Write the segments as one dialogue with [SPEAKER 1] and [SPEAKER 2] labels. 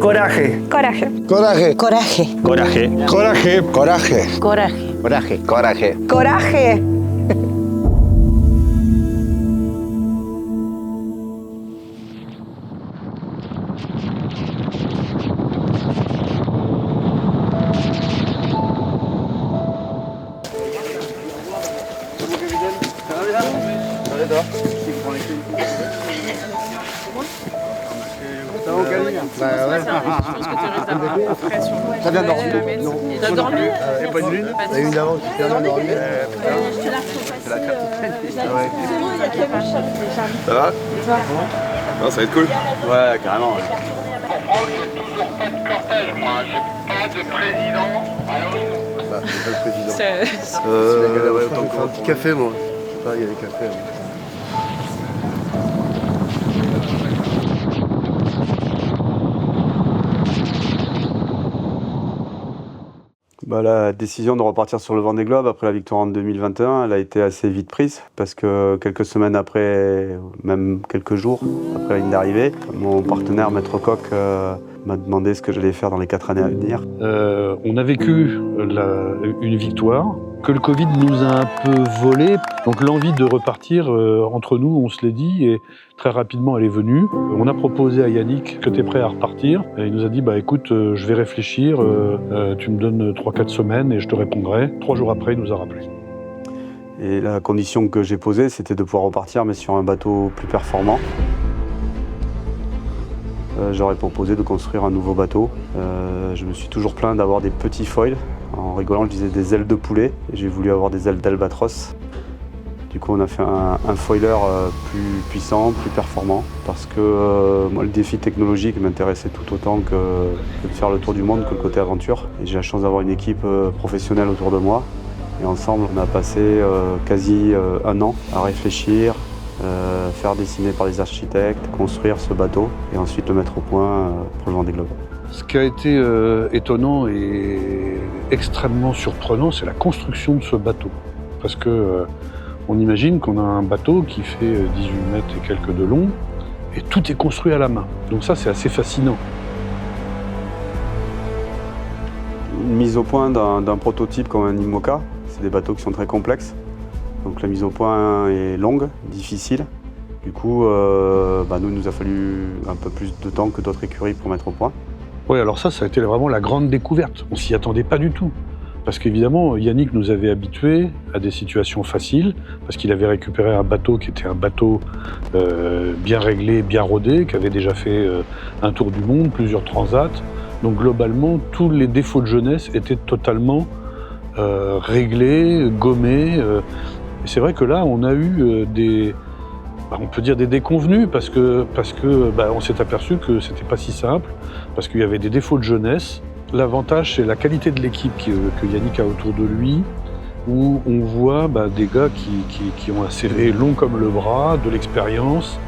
[SPEAKER 1] Coraje.
[SPEAKER 2] Coraje.
[SPEAKER 3] Coraje.
[SPEAKER 4] Coraje.
[SPEAKER 1] Coraje.
[SPEAKER 3] Coraje. Coraje.
[SPEAKER 4] Coraje.
[SPEAKER 3] Coraje. Coraje.
[SPEAKER 2] Coraje.
[SPEAKER 3] T'as bien dormi? Non.
[SPEAKER 5] T'as dormi?
[SPEAKER 3] Y'a pas de lune? T'as eu une avance, t'as bien dormi?
[SPEAKER 6] Ça va? Non, ça va être cool. Ouais, carrément. Ouais.
[SPEAKER 3] Bah, c'est pas le président.
[SPEAKER 6] Ouais, autant
[SPEAKER 3] Un petit café, moi. Je sais pas, il y a des cafés. Moi.
[SPEAKER 7] Bah, la décision de repartir sur le Vendée Globe après la victoire en 2021, elle a été assez vite prise parce que quelques semaines après, même quelques jours après la ligne d'arrivée, mon partenaire Maître Coq m'a demandé ce que j'allais faire dans les 4 années à venir.
[SPEAKER 8] On a vécu une victoire que le Covid nous a un peu volé. Donc l'envie de repartir, entre nous, on se l'est dit, et très rapidement elle est venue. On a proposé à Yannick que tu es prêt à repartir. Et il nous a dit, bah écoute, je vais réfléchir, tu me donnes 3-4 semaines et je te répondrai. 3 jours après, il nous a rappelé.
[SPEAKER 7] Et la condition que j'ai posée, c'était de pouvoir repartir, mais sur un bateau plus performant. J'aurais proposé de construire un nouveau bateau. Je me suis toujours plaint d'avoir des petits foils. En rigolant, je disais des ailes de poulet. Et j'ai voulu avoir des ailes d'albatros. Du coup, on a fait un foiler plus puissant, plus performant. Parce que moi, le défi technologique m'intéressait tout autant que de faire le tour du monde, que le côté aventure. Et j'ai la chance d'avoir une équipe professionnelle autour de moi. Et ensemble, on a passé quasi un an à réfléchir, faire dessiner par des architectes, construire ce bateau et ensuite le mettre au point pour le Vendée Globe.
[SPEAKER 8] Ce qui a été étonnant et extrêmement surprenant, c'est la construction de ce bateau. Parce que on imagine qu'on a un bateau qui fait 18 mètres et quelques de long et tout est construit à la main. Donc ça, c'est assez fascinant.
[SPEAKER 7] Une mise au point d'un prototype comme un IMOCA, c'est des bateaux qui sont très complexes. Donc la mise au point est longue, difficile. Du coup, nous, il nous a fallu un peu plus de temps que d'autres écuries pour mettre au point.
[SPEAKER 8] Oui, alors ça a été vraiment la grande découverte. On s'y attendait pas du tout. Parce qu'évidemment, Yannick nous avait habitués à des situations faciles, parce qu'il avait récupéré un bateau qui était un bateau bien réglé, bien rodé, qui avait déjà fait un tour du monde, plusieurs transats. Donc globalement, tous les défauts de jeunesse étaient totalement réglés, gommés. Et c'est vrai que là, on a eu on peut dire des déconvenus parce que on s'est aperçu que c'était pas si simple, parce qu'il y avait des défauts de jeunesse. L'avantage, c'est la qualité de l'équipe que Yannick a autour de lui, où on voit des gars qui ont un CV long comme le bras, de l'expérience,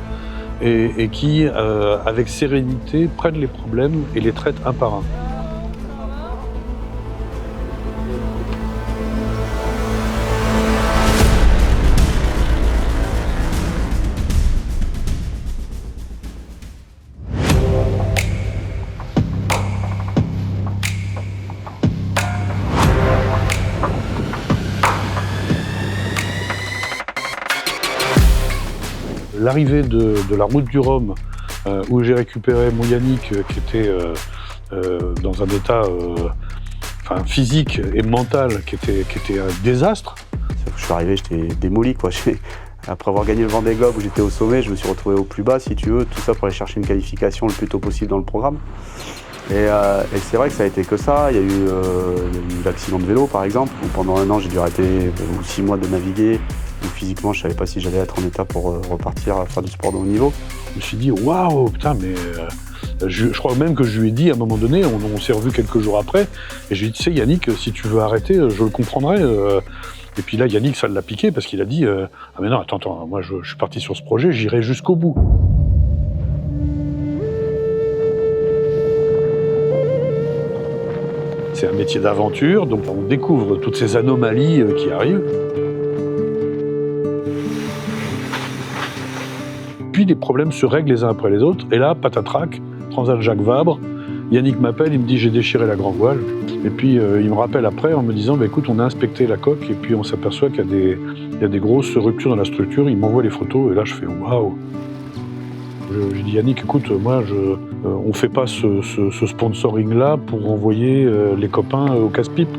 [SPEAKER 8] et qui, avec sérénité, prennent les problèmes et les traitent un par un. L'arrivée de la route du Rhum, où j'ai récupéré mon Yannick, qui était dans un état physique et mental qui était un désastre.
[SPEAKER 7] Je suis arrivé, j'étais démoli, quoi. Après avoir gagné le Vendée Globe où j'étais au sommet, je me suis retrouvé au plus bas, si tu veux, tout ça pour aller chercher une qualification le plus tôt possible dans le programme. Et c'est vrai que ça a été que ça. Il y a eu l'accident de vélo, par exemple, où pendant un an, j'ai dû arrêter, ou 6 mois de naviguer. Où physiquement, je ne savais pas si j'allais être en état pour repartir à faire du sport de haut niveau.
[SPEAKER 8] Je me suis dit, waouh, putain, mais je crois même que je lui ai dit à un moment donné, on s'est revus quelques jours après, et je lui ai dit, tu sais, Yannick, si tu veux arrêter, je le comprendrai. Et puis là, Yannick, ça l'a piqué parce qu'il a dit, ah mais non, attends, moi je suis parti sur ce projet, j'irai jusqu'au bout. C'est un métier d'aventure, donc on découvre toutes ces anomalies qui arrivent. Puis les problèmes se règlent les uns après les autres, et là, patatrac, Transat Jacques Vabre, Yannick m'appelle, il me dit j'ai déchiré la grand voile. Et puis il me rappelle après en me disant bah, écoute, on a inspecté la coque et puis on s'aperçoit qu'il y a des grosses ruptures dans la structure. Il m'envoie les photos et là je fais waouh. Je dis Yannick, écoute, moi on fait pas ce sponsoring-là pour envoyer les copains au casse-pipe.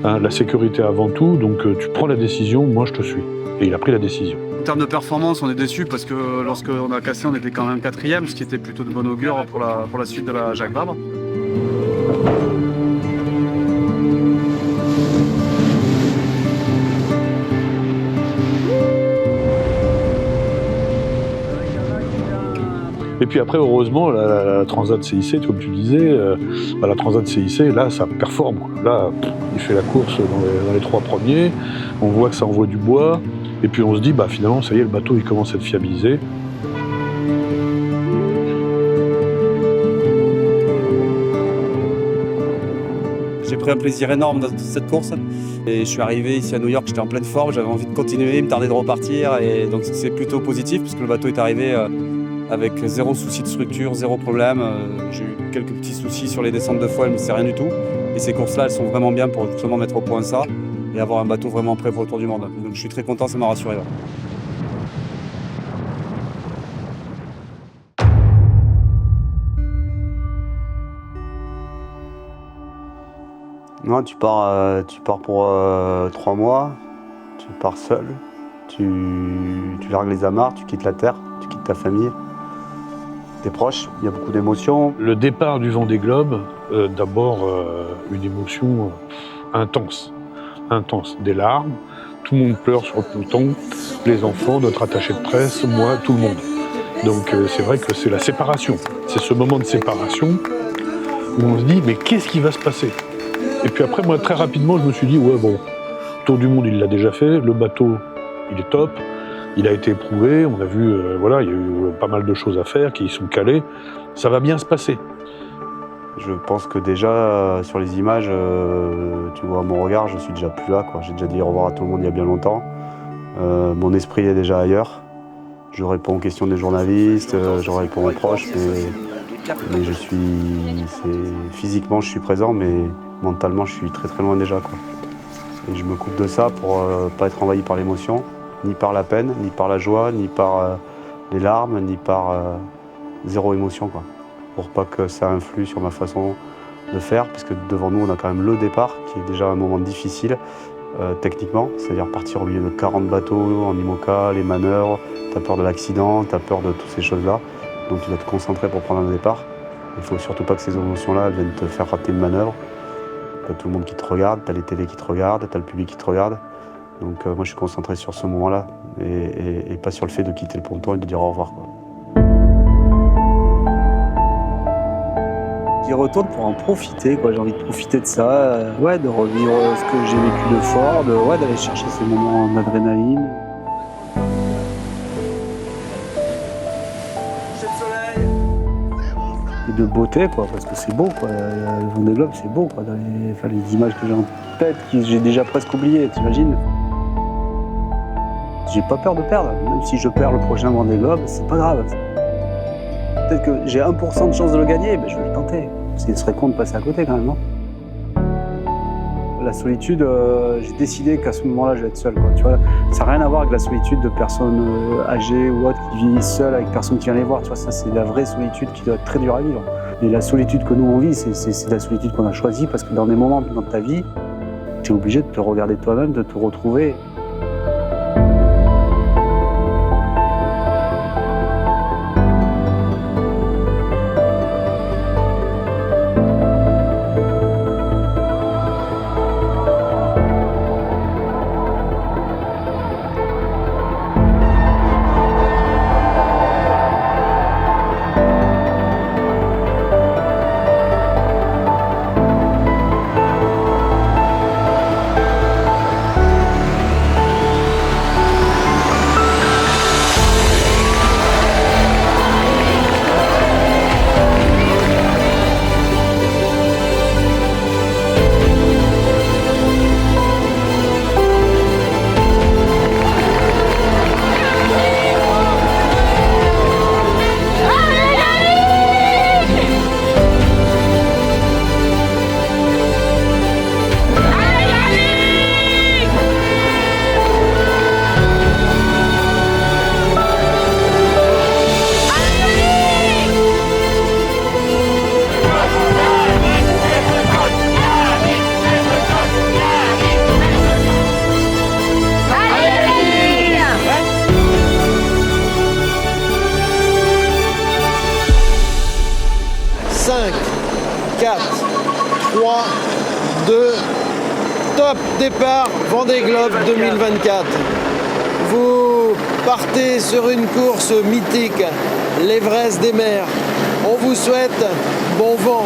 [SPEAKER 8] Hein, la sécurité avant tout, donc tu prends la décision, moi je te suis. Et il a pris la décision.
[SPEAKER 7] En termes de performance, on est déçus parce que lorsqu'on a cassé, on était quand même 4e, ce qui était plutôt de bon augure pour la suite de la Jacques Vabre.
[SPEAKER 8] Et puis après, heureusement, la Transat CIC, comme tu disais, la Transat CIC, là, ça performe. Quoi. Là, il fait la course dans les 3 premiers, on voit que ça envoie du bois, et puis on se dit, bah finalement, ça y est, le bateau, il commence à être fiabilisé.
[SPEAKER 1] J'ai pris un plaisir énorme dans cette course et je suis arrivé ici à New York, j'étais en pleine forme, j'avais envie de continuer, il me tardait de repartir et donc c'est plutôt positif puisque le bateau est arrivé avec 0 souci de structure, 0 problème. J'ai eu quelques petits soucis sur les descentes de foile mais c'est rien du tout. Et ces courses-là, elles sont vraiment bien pour justement mettre au point ça et avoir un bateau vraiment prêt pour le tour du monde. Donc je suis très content, ça m'a rassuré. Ouais.
[SPEAKER 7] Non, tu pars pour 3 mois, tu pars seul, tu largues les amarres, tu quittes la terre, tu quittes ta famille, tes proches, il y a beaucoup d'émotions.
[SPEAKER 8] Le départ du Vendée Globe, d'abord une émotion intense, des larmes, tout le monde pleure sur le peloton, les enfants, notre attaché de presse, moi, tout le monde. Donc c'est vrai que c'est la séparation, c'est ce moment de séparation où on se dit mais qu'est-ce qui va se passer ? Et puis après, moi, très rapidement, je me suis dit, ouais, bon, Tour du monde, il l'a déjà fait, le bateau, il est top, il a été éprouvé, on a vu, voilà, il y a eu pas mal de choses à faire qui y sont calées, ça va bien se passer.
[SPEAKER 7] Je pense que déjà, sur les images, tu vois mon regard, je suis déjà plus là, quoi. J'ai déjà dit au revoir à tout le monde il y a bien longtemps. Mon esprit est déjà ailleurs. Je réponds aux questions des journalistes, je réponds aux proches, mais je suis... Physiquement, je suis présent, mais mentalement, je suis très très loin déjà, quoi. Et je me coupe de ça pour pas être envahi par l'émotion, ni par la peine, ni par la joie, ni par les larmes, ni par 0 émotion, quoi. Pour pas que ça influe sur ma façon de faire, parce que devant nous, on a quand même le départ, qui est déjà un moment difficile, techniquement, c'est-à-dire partir au milieu de 40 bateaux en IMOCA, les manœuvres, t'as peur de l'accident, t'as peur de toutes ces choses-là, donc tu dois te concentrer pour prendre un départ. Il faut surtout pas que ces émotions-là viennent te faire rater une manœuvre. T'as tout le monde qui te regarde, t'as les télés qui te regardent, t'as le public qui te regarde. Donc moi je suis concentré sur ce moment-là et pas sur le fait de quitter le ponton et de dire au revoir, quoi.
[SPEAKER 1] J'y retourne pour en profiter, quoi. J'ai envie de profiter de ça, ouais, de revivre ce que j'ai vécu de fort, d'aller chercher ces moments d'adrénaline. Et de beauté, quoi, parce que c'est beau, quoi. Le Vendée Globe, c'est beau, quoi. Les images que j'ai en tête, que j'ai déjà presque oubliées, t'imagines ? J'ai pas peur de perdre, même si je perds le prochain Vendée Globe, c'est pas grave. Peut-être que j'ai 1% de chance de le gagner, mais je vais le tenter. Ce serait con de passer à côté quand même, non ? La solitude, j'ai décidé qu'à ce moment-là, je vais être seul, quoi. Tu vois, ça n'a rien à voir avec la solitude de personnes âgées ou autres qui vivent seules avec personne qui vient les voir. Tu vois, ça, c'est la vraie solitude qui doit être très dure à vivre. Et la solitude que nous, on vit, c'est la solitude qu'on a choisie parce que dans des moments dans ta vie, tu es obligé de te regarder toi-même, de te retrouver.
[SPEAKER 2] 3, 2, top, départ, Vendée Globe 2024. Vous partez sur une course mythique, l'Everest des mers. On vous souhaite bon vent,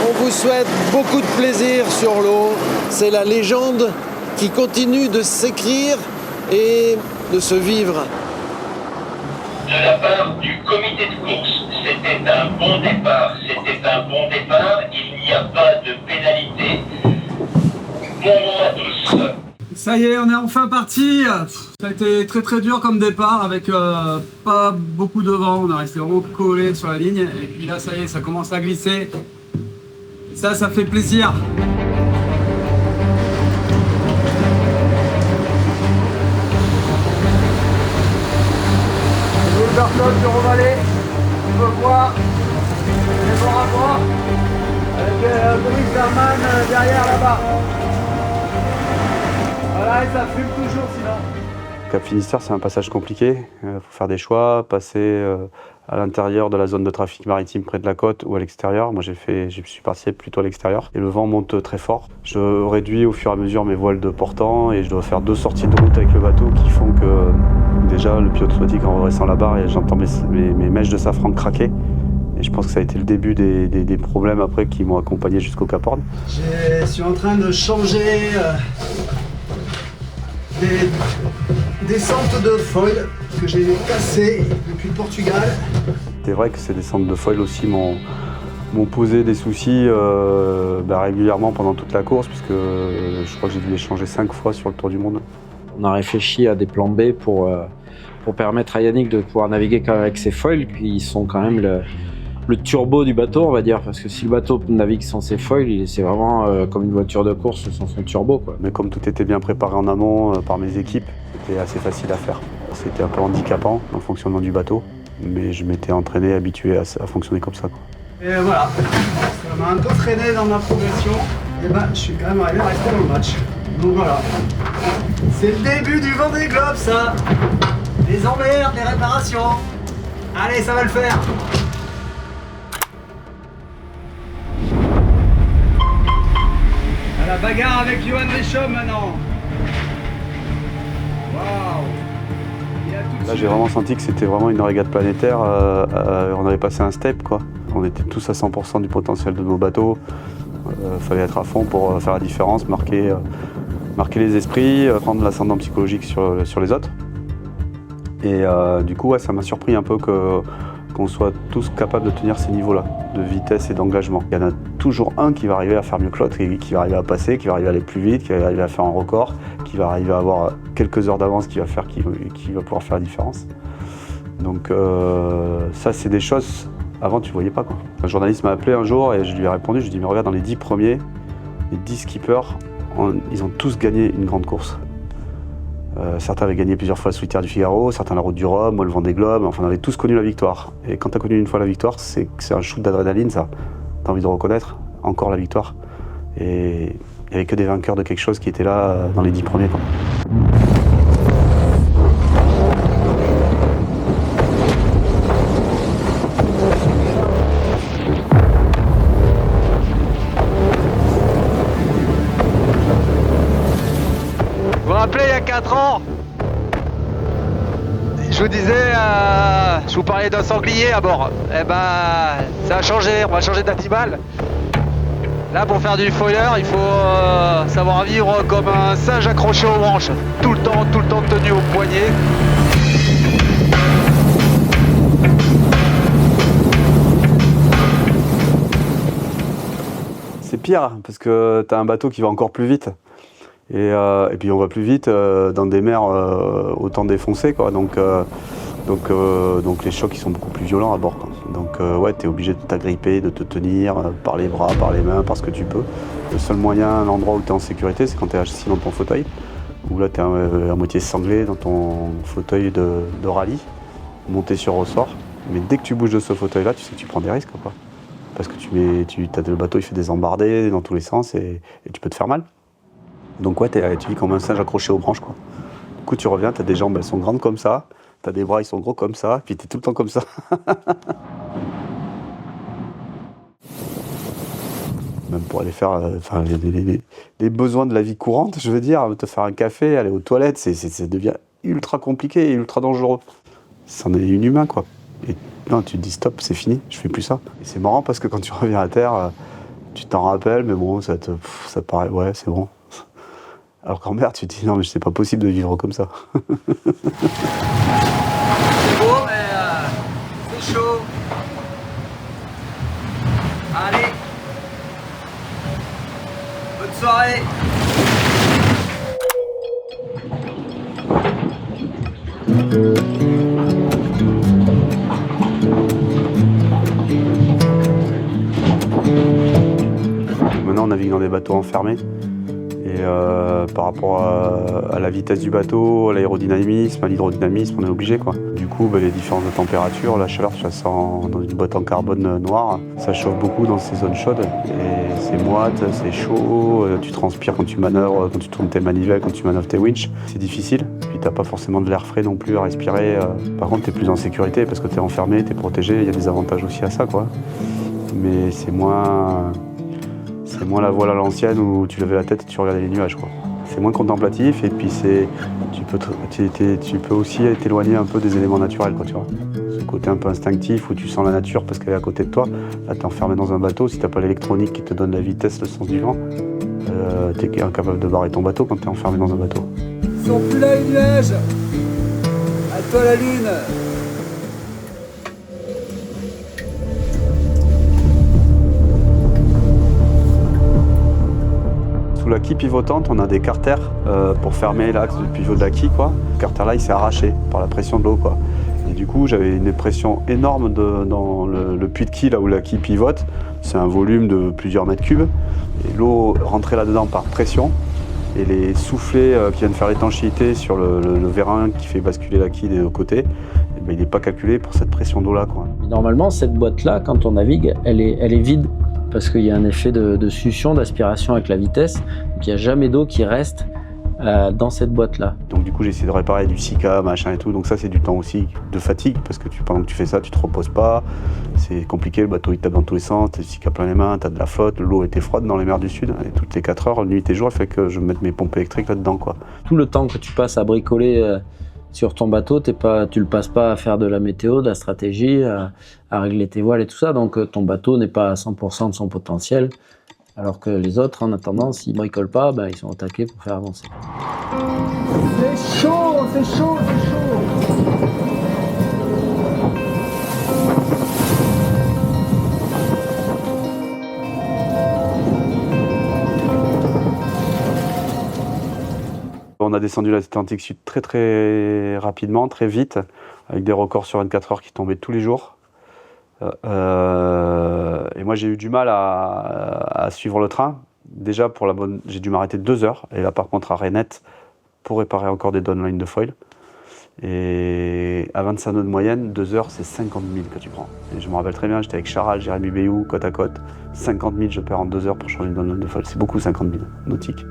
[SPEAKER 2] on vous souhaite beaucoup de plaisir sur l'eau. C'est la légende qui continue de s'écrire et de se vivre.
[SPEAKER 4] De la part du comité de course, c'était un bon départ. C'était un bon départ. Il n'y a pas de pénalité. Bon vent à tous.
[SPEAKER 5] Ça y est, on est enfin parti. Ça a été très très dur comme départ avec pas beaucoup de vent. On est resté vraiment collé sur la ligne. Et puis là, ça y est, ça commence à glisser. Ça fait plaisir. Personne sur Ovalet, on peut voir les bords à bord avec Boris Herman derrière là-bas. Voilà, et ça fume toujours sinon.
[SPEAKER 7] Cap Finistère, c'est un passage compliqué. Il faut faire des choix, passer à l'intérieur de la zone de trafic maritime près de la côte ou à l'extérieur. Moi, je suis parti plutôt à l'extérieur. Et le vent monte très fort. Je réduis au fur et à mesure mes voiles de portant et je dois faire 2 sorties de route avec le bateau qui font que déjà le pilote automatique en redressant la barre et j'entends mes mèches de safran craquer. Et je pense que ça a été le début des problèmes après qui m'ont accompagné jusqu'au Cap Horn.
[SPEAKER 5] Je suis en train de changer des descentes de foil que j'ai cassées depuis le Portugal.
[SPEAKER 7] C'est vrai que ces descentes de foil aussi m'ont posé des soucis régulièrement pendant toute la course puisque je crois que j'ai dû les changer 5 fois sur le tour du monde.
[SPEAKER 9] On a réfléchi à des plans B pour permettre à Yannick de pouvoir naviguer quand même avec ses foils qui sont quand même le turbo du bateau, on va dire, parce que si le bateau navigue sans ses foils, c'est vraiment comme une voiture de course sans son turbo, quoi.
[SPEAKER 7] Mais comme tout était bien préparé en amont par mes équipes, c'était assez facile à faire. C'était un peu handicapant dans le fonctionnement du bateau, mais je m'étais entraîné, habitué à fonctionner comme ça, quoi.
[SPEAKER 5] Et voilà, ça m'a un peu freiné dans ma progression. Et je suis quand même arrivé à rester dans le match. Donc voilà, c'est le début du Vendée Globe, ça. Les emmerdes, les réparations. Allez, ça va le faire. À la bagarre avec Johan Richomme maintenant. Waouh.
[SPEAKER 7] Là, j'ai vraiment senti que c'était vraiment une régate planétaire. On avait passé un step, quoi. On était tous à 100% du potentiel de nos bateaux. Fallait être à fond pour faire la différence, marquer les esprits, prendre l'ascendant psychologique sur les autres. Et du coup, ouais, ça m'a surpris un peu qu'on soit tous capables de tenir ces niveaux-là, de vitesse et d'engagement. Il y en a toujours un qui va arriver à faire mieux que l'autre, qui va arriver à passer, qui va arriver à aller plus vite, qui va arriver à faire un record, qui va arriver à avoir quelques heures d'avance qui va pouvoir faire la différence. Donc ça, c'est des choses, avant tu voyais pas, quoi. Un journaliste m'a appelé un jour et je lui ai répondu, je lui ai dit mais regarde, dans les 10 premiers, les 10 skippers, ils ont tous gagné une grande course. Certains avaient gagné plusieurs fois le Solitaire du Figaro, certains la Route du Rhum, moi le Vendée Globe, enfin on avait tous connu la victoire. Et quand tu as connu une fois la victoire, c'est un shoot d'adrénaline, ça. Tu as envie de reconnaître encore la victoire. Et il n'y avait que des vainqueurs de quelque chose qui étaient là dans les 10 premiers, quoi.
[SPEAKER 10] Vous vous rappelez, il y a 4 ans, je vous disais, je vous parlais d'un sanglier à bord. Eh ben, ça a changé, on va changer d'animal. Là, pour faire du foiler, il faut savoir vivre comme un singe accroché aux branches. Tout le temps tenu au poignet.
[SPEAKER 7] C'est pire, parce que tu as un bateau qui va encore plus vite. Et puis on va plus vite dans des mers autant défoncées, quoi. Donc les chocs ils sont beaucoup plus violents à bord, quoi. Donc ouais, tu es obligé de t'agripper, de te tenir par les bras, par les mains, par ce que tu peux. Le seul moyen, l'endroit où tu es en sécurité, c'est quand tu es assis dans ton fauteuil, où là tu es à moitié sanglé dans ton fauteuil de rallye, monté sur ressort. Mais dès que tu bouges de ce fauteuil-là, tu sais que tu prends des risques, quoi. Parce que le bateau il fait des embardées dans tous les sens et tu peux te faire mal. Donc ouais, tu vis comme un singe accroché aux branches, quoi. Du coup, tu reviens, tu as des jambes, elles sont grandes comme ça, tu as des bras, ils sont gros comme ça, puis tu es tout le temps comme ça. même pour aller faire les besoins de la vie courante, je veux dire, te faire un café, aller aux toilettes, ça devient ultra compliqué et ultra dangereux. C'en est inhumain, quoi. Et non, tu te dis stop, c'est fini, je fais plus ça. Et c'est marrant parce que quand tu reviens à terre, tu t'en rappelles, mais bon, ça paraît, ouais, c'est bon. Alors qu'en mer, tu te dis non, mais c'est pas possible de vivre comme ça.
[SPEAKER 5] C'est beau, mais c'est chaud. Allez. Bonne soirée.
[SPEAKER 7] Maintenant, on navigue dans des bateaux enfermés. Et par rapport à la vitesse du bateau, à l'aérodynamisme, à l'hydrodynamisme, on est obligé, quoi. Du coup, les différences de température, la chaleur, tu la sens dans une boîte en carbone noire. Ça chauffe beaucoup dans ces zones chaudes. Et c'est moite, c'est chaud, tu transpires quand tu manœuvres, quand tu tournes tes manivelles, quand tu manœuvres tes winches. C'est difficile. Puis t'as pas forcément de l'air frais non plus à respirer. Par contre, t'es plus en sécurité parce que t'es enfermé, t'es protégé. Il y a des avantages aussi à ça, quoi. Mais c'est moins la voile à l'ancienne où tu levais la tête et tu regardais les nuages, quoi. C'est moins contemplatif et puis tu peux aussi t'éloigner un peu des éléments naturels, quoi, tu vois. Ce côté un peu instinctif où tu sens la nature parce qu'elle est à côté de toi. Là, t'es enfermé dans un bateau, si t'as pas l'électronique qui te donne la vitesse, le sens du vent, t'es incapable de barrer ton bateau quand t'es enfermé dans un bateau.
[SPEAKER 5] Ils sont plus là les nuages. À toi la lune.
[SPEAKER 7] Sous la quille pivotante, on a des carters pour fermer l'axe du pivot de la quille, quoi. Le carter là, il s'est arraché par la pression de l'eau, quoi. Et du coup, j'avais une pression énorme dans le puits de quille, là où la quille pivote. C'est un volume de plusieurs mètres cubes. Et l'eau rentrait là-dedans par pression. Et les soufflets qui viennent faire l'étanchéité sur le vérin qui fait basculer la quille des deux côtés, il n'est pas calculé pour cette pression d'eau-là, quoi.
[SPEAKER 9] Normalement, cette boîte-là, quand on navigue, elle est vide. Parce qu'il y a un effet de succion, d'aspiration avec la vitesse. Donc il n'y a jamais d'eau qui reste dans cette boîte-là.
[SPEAKER 7] Donc du coup j'ai essayé de réparer du Sika, machin et tout. Donc ça c'est du temps aussi de fatigue parce que pendant que tu fais ça, tu te reposes pas. C'est compliqué, le bateau il tape dans tous les sens, t'as le Sika plein les mains, t'as de la flotte, l'eau était froide dans les mers du Sud. Et toutes les 4 heures, nuit et jour, il fait que je mette mes pompes électriques là-dedans, quoi.
[SPEAKER 9] Tout le temps que tu passes à bricoler sur ton bateau, tu le passes pas à faire de la météo, de la stratégie, à régler tes voiles et tout ça. Donc ton bateau n'est pas à 100% de son potentiel. Alors que les autres, en attendant, s'ils bricolent pas, ils sont attaqués pour faire avancer.
[SPEAKER 5] C'est chaud, c'est chaud, c'est chaud.
[SPEAKER 7] On a descendu l'Atlantique Sud très très rapidement, très vite, avec des records sur 24 heures qui tombaient tous les jours. Et moi j'ai eu du mal à suivre le train. Déjà j'ai dû m'arrêter 2 heures. Et là par contre à Renette pour réparer encore des downlines de foil. Et à 25 nœuds de moyenne, 2 heures c'est 50 000 que tu prends. Et je me rappelle très bien, j'étais avec Charal, Jérémy Béhou, côte à côte. 50 000 je perds en 2 heures pour changer une downline de foil. C'est beaucoup 50 000 nautiques.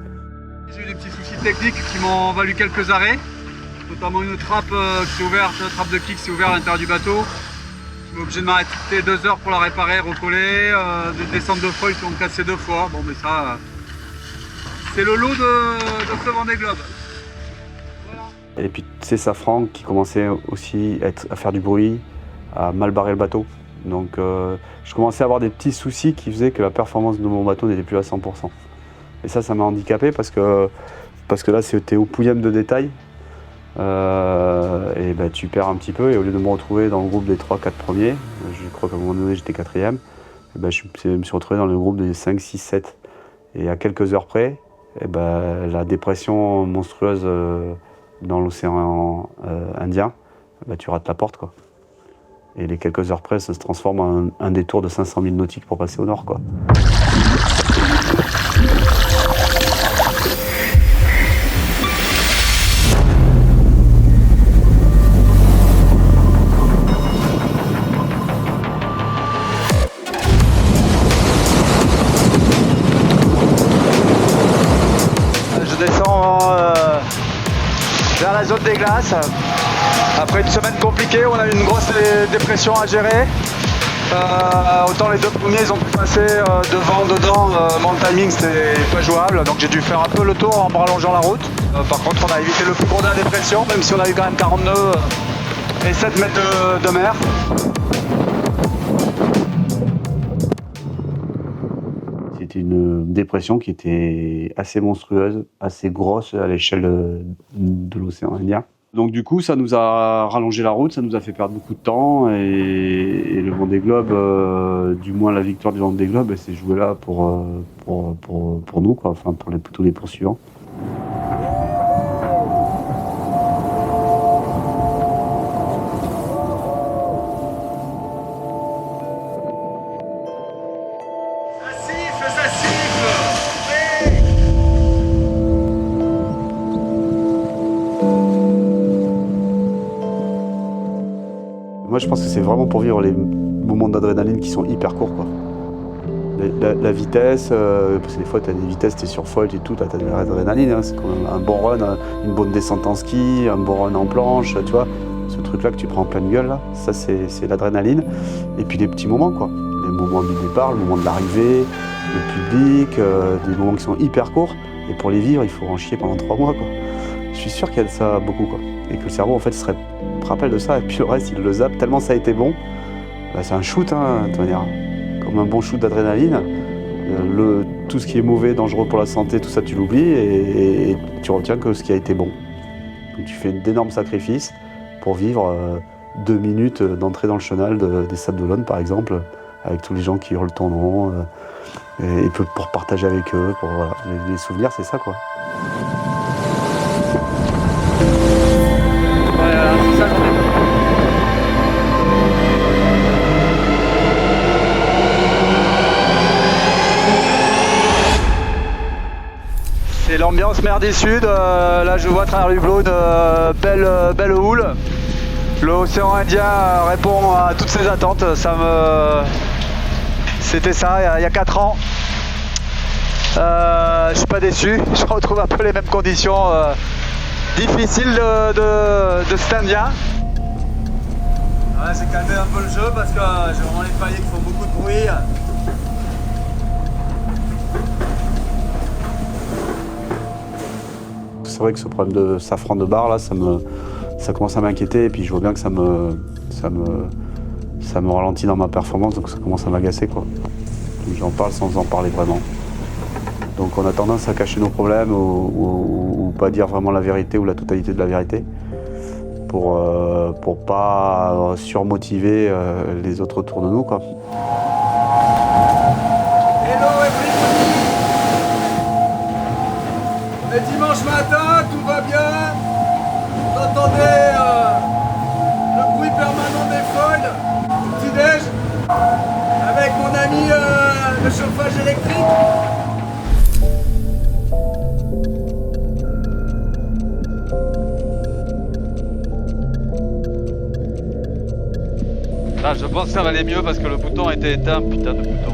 [SPEAKER 5] J'ai eu des petits soucis techniques qui m'ont valu quelques arrêts. Notamment une trappe qui s'est ouverte, une trappe de quille qui s'est ouverte à l'intérieur du bateau. Je suis obligé de m'arrêter 2 heures pour la réparer, recoller, des descentes de foil qui ont cassé 2 fois. Bon, mais ça, c'est le lot de ce Vendée Globe.
[SPEAKER 7] Voilà. Et puis c'est Safran qui commençait aussi à faire du bruit, à mal barrer le bateau. Donc je commençais à avoir des petits soucis qui faisaient que la performance de mon bateau n'était plus à 100%. Et ça m'a handicapé parce que là c'était au pouillème de détail. Et tu perds un petit peu et au lieu de me retrouver dans le groupe des 3-4 premiers, je crois qu'à un moment donné j'étais 4e, je me suis retrouvé dans le groupe des 5, 6, 7 et à quelques heures près, la dépression monstrueuse dans l'océan Indien, tu rates la porte, quoi. Et les quelques heures près ça se transforme en un détour de 500 000 nautiques pour passer au nord, quoi.
[SPEAKER 10] Vers la zone des glaces. Après une semaine compliquée, on a eu une grosse dépression à gérer. Autant les 2 premiers ils ont pu passer devant, dedans, mon timing c'était pas jouable, donc j'ai dû faire un peu le tour en me rallongeant la route. Par contre on a évité le plus gros de la dépression, même si on a eu quand même 40 nœuds et 7 mètres de mer.
[SPEAKER 7] C'était une dépression qui était assez monstrueuse, assez grosse à l'échelle de l'océan Indien. Donc du coup, ça nous a rallongé la route, ça nous a fait perdre beaucoup de temps et le Vendée Globe, du moins la victoire du Vendée Globe, elle s'est jouée là pour nous, quoi, enfin pour tous les poursuivants. Moi, je pense que c'est vraiment pour vivre les moments d'adrénaline qui sont hyper courts, quoi. La vitesse, parce que des fois, tu as des vitesses, tu es sur foil et tout, tu as de l'adrénaline. Hein, c'est comme un bon run, une bonne descente en ski, un bon run en planche, tu vois. Ce truc-là que tu prends en pleine gueule, là, ça, c'est l'adrénaline. Et puis les petits moments, quoi. Les moments du départ, le moment de l'arrivée, le public, des moments qui sont hyper courts. Et pour les vivre, il faut en chier pendant 3 mois, quoi. Je suis sûr qu'il y a de ça beaucoup, quoi. Et que le cerveau, en fait, se rappelle de ça, et puis le reste, il le zappe tellement ça a été bon. Bah, c'est un shoot, hein, de manière, comme un bon shoot d'adrénaline. Tout ce qui est mauvais, dangereux pour la santé, tout ça, tu l'oublies, et tu retiens que ce qui a été bon. Donc tu fais d'énormes sacrifices pour vivre 2 minutes d'entrée dans le chenal des Sables d'Olonne, par exemple, avec tous les gens qui hurlent ton nom, et pour partager avec eux, voilà. Les souvenirs, c'est ça, quoi.
[SPEAKER 10] C'est l'ambiance mer du Sud, là je vois à travers l'hublot une belle houle. L'océan Indien répond à toutes ces attentes, c'était ça il y a 4 ans. Je suis pas déçu, je retrouve un peu les mêmes conditions difficiles de cet Indien. Ouais, j'ai calmé un peu le jeu parce que j'ai vraiment les paliers qui font beaucoup de bruit.
[SPEAKER 7] C'est vrai que ce problème de safran de bar, là, ça commence à m'inquiéter, et puis je vois bien que ça me ralentit dans ma performance, donc ça commence à m'agacer, quoi. J'en parle sans en parler vraiment. Donc on a tendance à cacher nos problèmes ou pas dire vraiment la vérité ou la totalité de la vérité pour pas surmotiver les autres autour de nous, quoi.
[SPEAKER 2] Et dimanche matin, tout va bien. Vous entendez le bruit permanent des foils, au petit-déj, avec mon ami le chauffage électrique.
[SPEAKER 10] Ah, je pense que ça va aller mieux parce que le bouton était éteint, putain de bouton.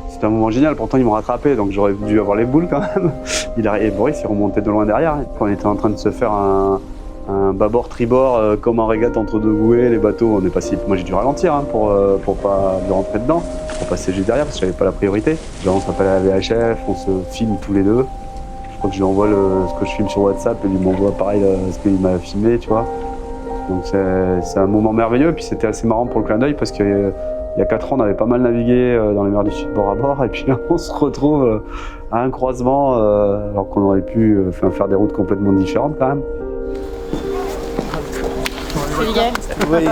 [SPEAKER 7] C'était un moment génial, pourtant ils m'ont rattrapé, donc j'aurais dû avoir les boules quand même. Et Boris est remonté de loin derrière. Quand on était en train de se faire un bâbord-tribord comme en régate entre 2 bouées, les bateaux, on est passé. Moi j'ai dû ralentir pour pas lui rentrer dedans, pour pas siéger derrière parce que j'avais pas la priorité. Genre, on s'appelle à la VHF, on se filme tous les deux. Je crois que je lui envoie ce que je filme sur WhatsApp et lui m'envoie pareil ce qu'il m'a filmé, tu vois. Donc c'est un moment merveilleux, et puis c'était assez marrant pour le clin d'œil parce que il y a 4 ans, on avait pas mal navigué dans les mers du Sud bord à bord, et puis là, on se retrouve à un croisement, alors qu'on aurait pu faire des routes complètement différentes quand même.
[SPEAKER 11] C'est Miguel ?
[SPEAKER 1] Oui,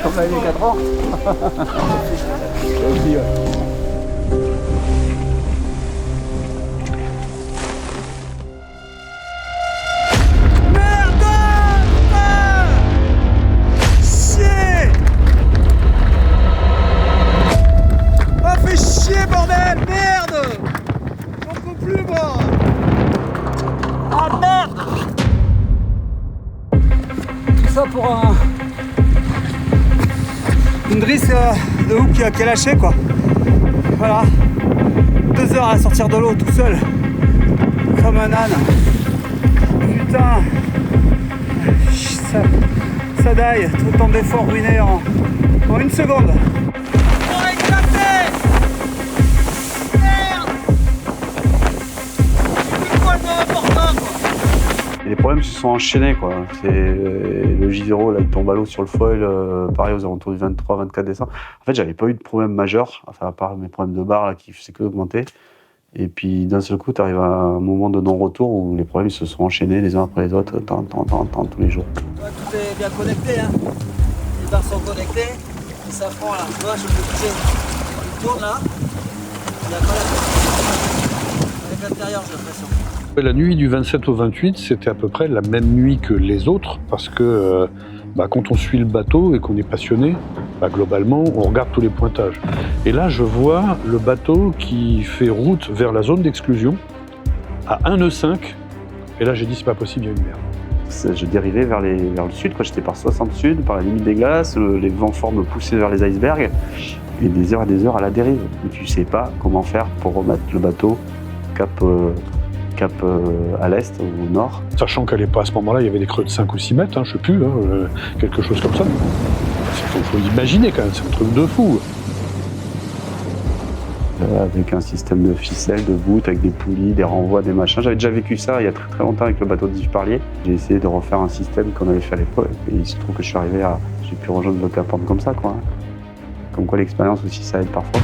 [SPEAKER 1] on avait 4 ans.
[SPEAKER 5] une drisse de hook qui est lâchée quoi. Voilà. 2 heures à sortir de l'eau tout seul. Comme un âne. Putain. Ça daille. Tout le temps d'effort ruiné en 1 seconde. On est éclaté. Merde. C'est quoi le important quoi.
[SPEAKER 7] Et les problèmes se sont enchaînés, quoi. C'est le J0, là, il tombe à l'eau sur le foil, pareil, aux alentours du 23-24 décembre. En fait, j'avais pas eu de problème majeur, enfin, à part mes problèmes de barre, là, qui faisaient que augmenter. Et puis, d'un seul coup, tu arrives à un moment de non-retour où les problèmes se sont enchaînés les uns après les autres, tous les jours.
[SPEAKER 5] Ouais, tout est bien connecté, hein. Les barres sont connectées. Et ça prend, là. Tu vois, je peux bouger. Il tourne, là. Il n'y a pas la avec l'intérieur, j'ai l'impression.
[SPEAKER 8] La nuit du 27 au 28, c'était à peu près la même nuit que les autres, parce que quand on suit le bateau et qu'on est passionné, globalement, on regarde tous les pointages. Et là, je vois le bateau qui fait route vers la zone d'exclusion, à 1 nœud 5, et là, j'ai dit, c'est pas possible, il y a une merde.
[SPEAKER 7] Je dérivais vers le sud, quoi. J'étais par 60 sud, par la limite des glaces, les vents forts me poussaient vers les icebergs, et des heures à la dérive. Et tu sais pas comment faire pour remettre le bateau cap à l'est ou au nord.
[SPEAKER 8] Sachant qu'à l'époque, à ce moment-là, il y avait des creux de 5 ou 6 mètres, je sais plus, quelque chose comme ça. Il faut imaginer quand même, c'est un truc de fou.
[SPEAKER 7] Avec un système de ficelles, de voûtes, avec des poulies, des renvois, des machins. J'avais déjà vécu ça il y a très très longtemps avec le bateau de Yves Parlier. J'ai essayé de refaire un système qu'on avait fait à l'époque et il se trouve que j'ai pu rejoindre le Cap Horn comme ça, quoi. Comme quoi l'expérience aussi, ça aide parfois.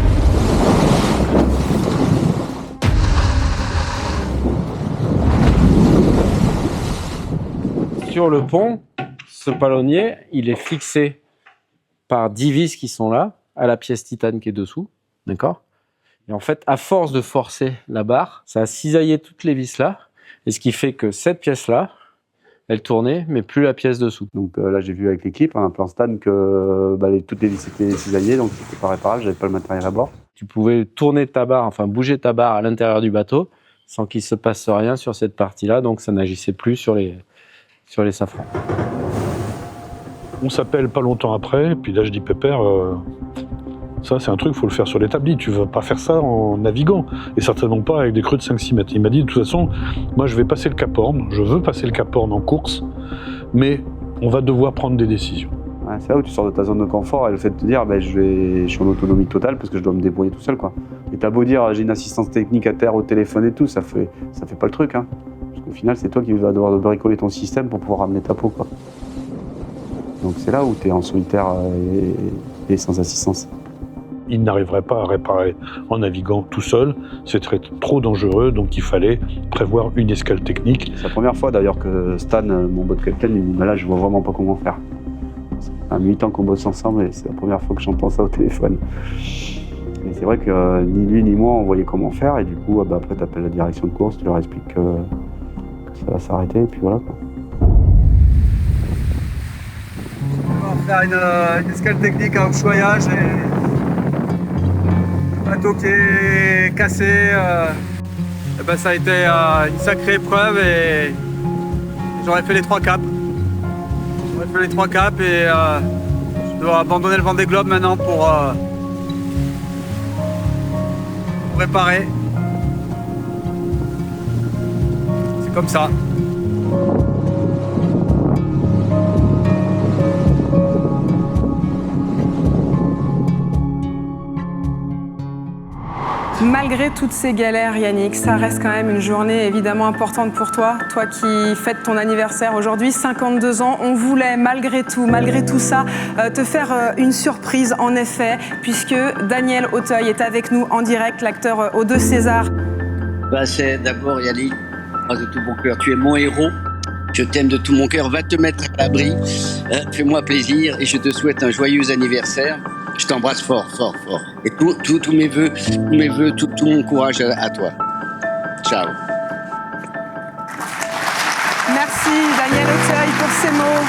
[SPEAKER 9] Sur le pont, ce palonnier, il est fixé par 10 vis qui sont là, à la pièce titane qui est dessous, d'accord ? Et en fait, à force de forcer la barre, ça a cisaillé toutes les vis là, et ce qui fait que cette pièce-là, elle tournait, mais plus la pièce dessous.
[SPEAKER 7] Donc là, j'ai vu avec l'équipe, en un plan Stan, que toutes les vis étaient cisaillées, donc c'était pas réparable, j'avais pas le matériel à bord.
[SPEAKER 9] Tu pouvais tourner ta barre, enfin bouger ta barre à l'intérieur du bateau, sans qu'il se passe rien sur cette partie-là, donc ça n'agissait plus sur les safrans.
[SPEAKER 8] On s'appelle pas longtemps après, puis là je dis Pépère, ça c'est un truc, il faut le faire sur l'établi, tu vas pas faire ça en naviguant, et certainement pas avec des creux de 5-6 mètres. Il m'a dit de toute façon, moi je vais passer le Cap Horn, je veux passer le Cap Horn en course, mais on va devoir prendre des décisions.
[SPEAKER 7] Ouais, c'est là où tu sors de ta zone de confort et le fait de te dire je suis en autonomie totale parce que je dois me débrouiller tout seul, quoi. Et t'as beau dire j'ai une assistance technique à terre au téléphone et tout, ça fait pas le truc, hein. Parce qu'au final c'est toi qui vas devoir bricoler ton système pour pouvoir ramener ta peau, quoi. Donc c'est là où tu es en solitaire et sans assistance.
[SPEAKER 8] Il n'arriverait pas à réparer en naviguant tout seul, c'est trop dangereux, donc il fallait prévoir une escale technique.
[SPEAKER 7] C'est la première fois d'ailleurs que Stan, mon boat captain, il me dit là je vois vraiment pas comment faire. Ça fait 8 ans qu'on bosse ensemble et c'est la première fois que j'entends ça au téléphone. Et c'est vrai que ni lui ni moi on voyait comment faire et du coup après tu appelles la direction de course, tu leur expliques que ça va s'arrêter et puis voilà, quoi.
[SPEAKER 5] On va faire une escale technique à Ushuaia, j'ai un bateau qui est cassé. Ça a été une sacrée épreuve et j'aurais fait les 3 caps. Et je dois abandonner le Vendée Globe maintenant pour réparer. C'est comme ça.
[SPEAKER 11] Malgré toutes ces galères, Yannick, ça reste quand même une journée évidemment importante pour toi. Toi qui fêtes ton anniversaire aujourd'hui, 52 ans, on voulait malgré tout ça, te faire une surprise en effet, puisque Daniel Auteuil est avec nous en direct, l'acteur aux 2 Césars.
[SPEAKER 12] C'est d'abord Yannick, de tout mon cœur, tu es mon héros. Je t'aime de tout mon cœur, va te mettre à l'abri, fais-moi plaisir et je te souhaite un joyeux anniversaire. Je t'embrasse fort, fort, fort. Et tous mes vœux, tout mon courage à toi. Ciao.
[SPEAKER 11] Merci Daniel Auteuil pour ces mots.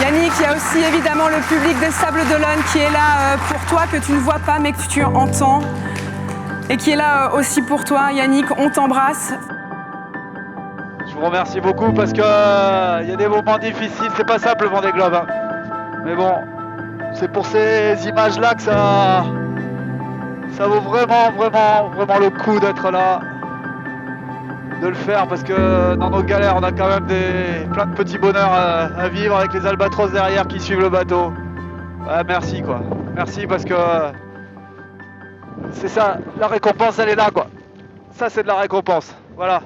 [SPEAKER 11] Yannick, il y a aussi évidemment le public des Sables d'Olonne qui est là pour toi, que tu ne vois pas mais que tu entends. Et qui est là aussi pour toi. Yannick, on t'embrasse.
[SPEAKER 10] vous remercie beaucoup parce que y a des moments difficiles, c'est pas simple le Vendée Globe. Hein. Mais bon, c'est pour ces images-là que ça vaut vraiment le coup d'être là, de le faire parce que dans nos galères, on a quand même plein de petits bonheurs à vivre avec les albatros derrière qui suivent le bateau. Ouais, merci quoi, merci parce que c'est ça, la récompense elle est là quoi. Ça c'est de la récompense, voilà.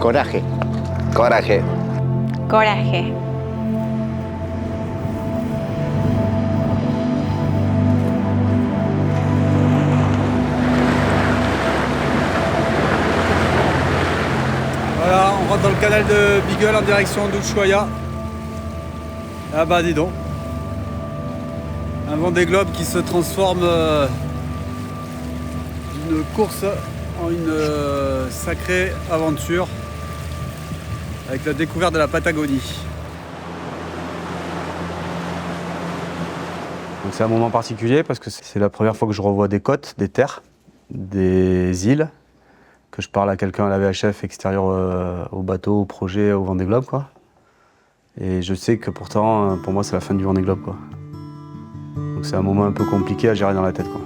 [SPEAKER 3] Coraje.
[SPEAKER 6] Coraje.
[SPEAKER 13] Coraje.
[SPEAKER 5] Voilà, on rentre dans le canal de Beagle en direction d'Ushuaïa. Ah bah dis donc. Un Vendée Globe qui se transforme d'une course en une sacrée aventure avec la découverte de la Patagonie.
[SPEAKER 7] Donc c'est un moment particulier parce que c'est la première fois que je revois des côtes, des terres, des îles, que je parle à quelqu'un à la VHF extérieur au bateau, au projet, au Vendée Globe quoi. Et je sais que pourtant, pour moi, c'est la fin du Vendée Globe quoi. Donc c'est un moment un peu compliqué à gérer dans la tête quoi.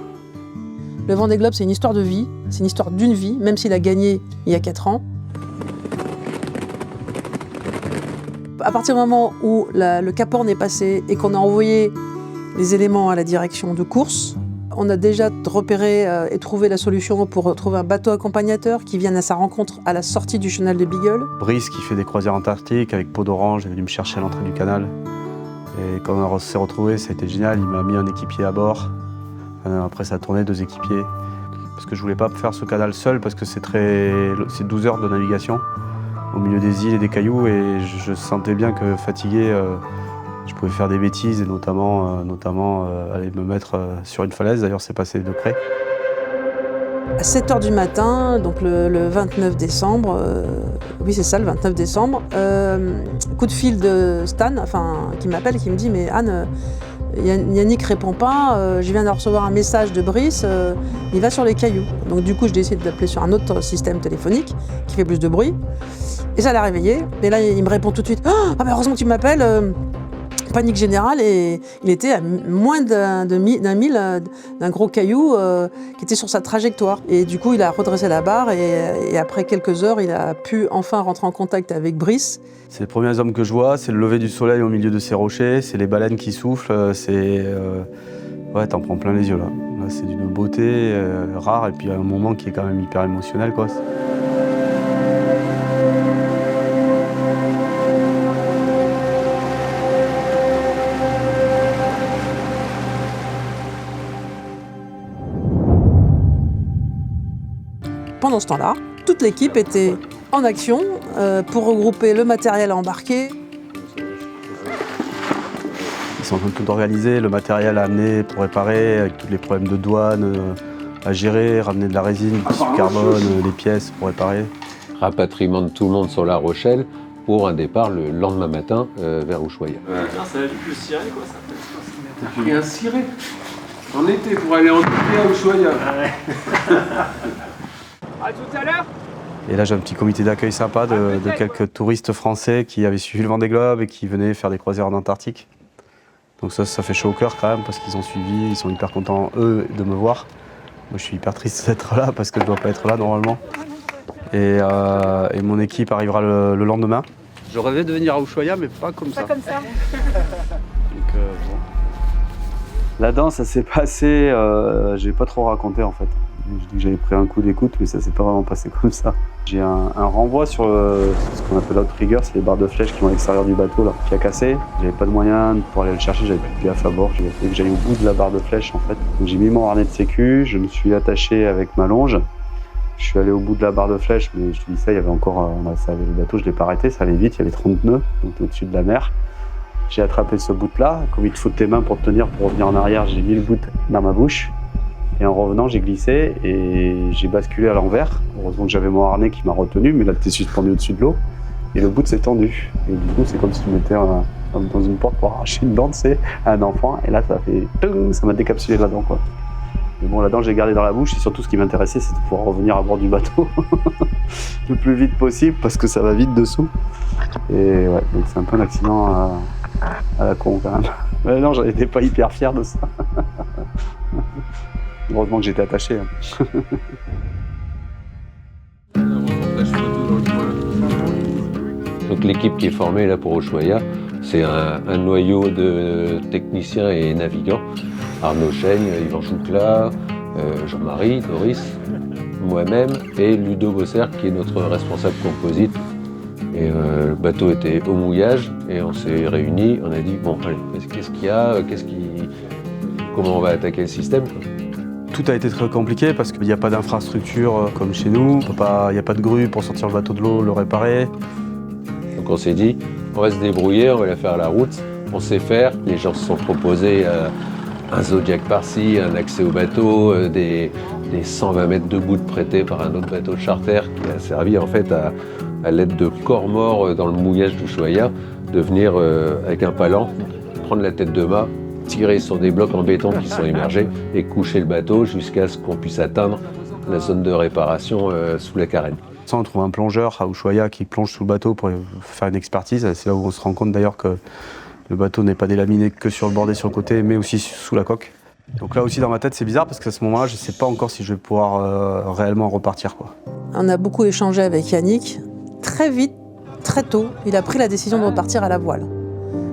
[SPEAKER 14] Le Vendée Globe, c'est une histoire de vie, c'est une histoire d'une vie, même s'il a gagné il y a 4 ans. À partir du moment où le Cap Horn est passé et qu'on a envoyé les éléments à la direction de course, on a déjà repéré et trouvé la solution pour trouver un bateau accompagnateur qui vienne à sa rencontre à la sortie du chenal de Beagle.
[SPEAKER 7] Brice qui fait des croisières antarctiques avec peau d'orange, il est venu me chercher à l'entrée du canal. Et quand on s'est retrouvés, ça a été génial, il m'a mis un équipier à bord. Après ça a tourné, 2 équipiers. Parce que je voulais pas faire ce canal seul parce que c'est 12 heures de navigation au milieu des îles et des cailloux et je sentais bien que fatigué, je pouvais faire des bêtises et notamment aller me mettre sur une falaise. D'ailleurs c'est passé de près.
[SPEAKER 14] À 7h du matin, donc le 29 décembre, oui c'est ça, le 29 décembre, coup de fil de Stan, qui m'appelle et qui me dit « Mais Anne, Yannick répond pas, je viens de recevoir un message de Brice, il va sur les cailloux. » Donc du coup, je décide d'appeler sur un autre système téléphonique qui fait plus de bruit. Et ça l'a réveillé. Et là, il me répond tout de suite « Ah ben heureusement que tu m'appelles !» Panique générale et il était à moins d'un mille d'un gros caillou qui était sur sa trajectoire. Et du coup, il a redressé la barre et après quelques heures, il a pu enfin rentrer en contact avec Brice.
[SPEAKER 7] C'est les premiers hommes que je vois, c'est le lever du soleil au milieu de ces rochers, c'est les baleines qui soufflent, c'est... Ouais, t'en prends plein les yeux là. Là c'est d'une beauté rare et puis un moment qui est quand même hyper émotionnel quoi.
[SPEAKER 14] Pendant ce temps-là, toute l'équipe était en action pour regrouper le matériel à embarquer.
[SPEAKER 7] Ils sont en train de tout organiser, le matériel à amener pour réparer, avec tous les problèmes de douane à gérer, ramener de la résine, du carbone, les pièces pour réparer.
[SPEAKER 15] Rapatriement de tout le monde sur La Rochelle pour un départ le lendemain matin vers Ushuaïa.
[SPEAKER 2] Ça a le ciré quoi, ça fait. T'as pris un ciré en été pour aller en été à Ushuaïa.
[SPEAKER 10] À tout à l'heure.
[SPEAKER 7] Et là j'ai un petit comité d'accueil sympa de quelques touristes français qui avaient suivi le Vendée Globe et qui venaient faire des croisières en Antarctique. Donc ça fait chaud au cœur quand même parce qu'ils ont suivi, ils sont hyper contents eux de me voir. Moi je suis hyper triste d'être là parce que je dois pas être là normalement. Et mon équipe arrivera le lendemain.
[SPEAKER 1] Je rêvais de venir à Ushuaïa mais pas comme ça.
[SPEAKER 13] Pas comme ça.
[SPEAKER 7] Donc, bon. Là-dedans ça s'est passé, je vais pas trop raconter en fait. Je dis que j'avais pris un coup d'écoute, mais ça s'est pas vraiment passé comme ça. J'ai un renvoi sur ce qu'on appelle l'outrigger, c'est les barres de flèche qui vont à l'extérieur du bateau, là, qui a cassé. J'avais pas de moyen pour aller le chercher, j'avais plus de gaffe à bord. Il fallait que j'aille au bout de la barre de flèche en fait. Donc j'ai mis mon harnais de sécu, je me suis attaché avec ma longe. Je suis allé au bout de la barre de flèche, mais je te dis ça, il y avait encore, le bateau, je l'ai pas arrêté, ça allait vite, il y avait 30 nœuds, donc au-dessus de la mer. J'ai attrapé ce bout-là, comme il te faut tes mains pour te tenir, pour revenir en arrière, j'ai mis le bout dans ma bouche. Et en revenant, j'ai glissé et j'ai basculé à l'envers. Heureusement que j'avais mon harnais qui m'a retenu, mais là, t'es suspendu au-dessus de l'eau. Et le bout s'est tendu. Et du coup, c'est comme si tu mettais dans une porte pour arracher une dent, c'est un enfant. Et là, ça m'a décapsulé la dent, quoi. Mais bon, la dent, j'ai gardé dans la bouche. Et surtout, ce qui m'intéressait, c'est de pouvoir revenir à bord du bateau le plus vite possible, parce que ça va vite dessous. Et ouais, donc c'est un peu un accident à la con, quand même. Mais non, j'en étais pas hyper fier de ça. Heureusement que j'étais attaché.
[SPEAKER 15] Donc l'équipe qui est formée là pour Ushuaïa, c'est un noyau de techniciens et navigants. Arnaud Chaigne, Yvan Choucla, Jean-Marie, Doris, moi-même et Ludo Bosser qui est notre responsable composite. Et le bateau était au mouillage et on s'est réunis, on a dit bon allez, qu'est-ce qu'il y a, comment on va attaquer le système, quoi.
[SPEAKER 7] Tout a été très compliqué parce qu'il n'y a pas d'infrastructure comme chez nous, il n'y a pas de grue pour sortir le bateau de l'eau, le réparer.
[SPEAKER 15] Donc on s'est dit, on va se débrouiller, on va la faire à la route, on sait faire. Les gens se sont proposés un Zodiac par-ci, un accès au bateau, des 120 mètres de bout prêtés par un autre bateau de charter qui a servi en fait à l'aide de corps morts dans le mouillage d'Ushuaïa, de venir avec un palan, prendre la tête de mât, tirer sur des blocs en béton qui sont immergés et coucher le bateau jusqu'à ce qu'on puisse atteindre la zone de réparation sous la carène.
[SPEAKER 7] Ça, on trouve un plongeur à Ushuaïa qui plonge sous le bateau pour faire une expertise. C'est là où on se rend compte d'ailleurs que le bateau n'est pas délaminé que sur le bord et sur le côté, mais aussi sous la coque. Donc là aussi dans ma tête c'est bizarre parce qu'à ce moment-là je ne sais pas encore si je vais pouvoir réellement repartir, quoi.
[SPEAKER 14] On a beaucoup échangé avec Yannick. Très vite, très tôt, il a pris la décision de repartir à la voile.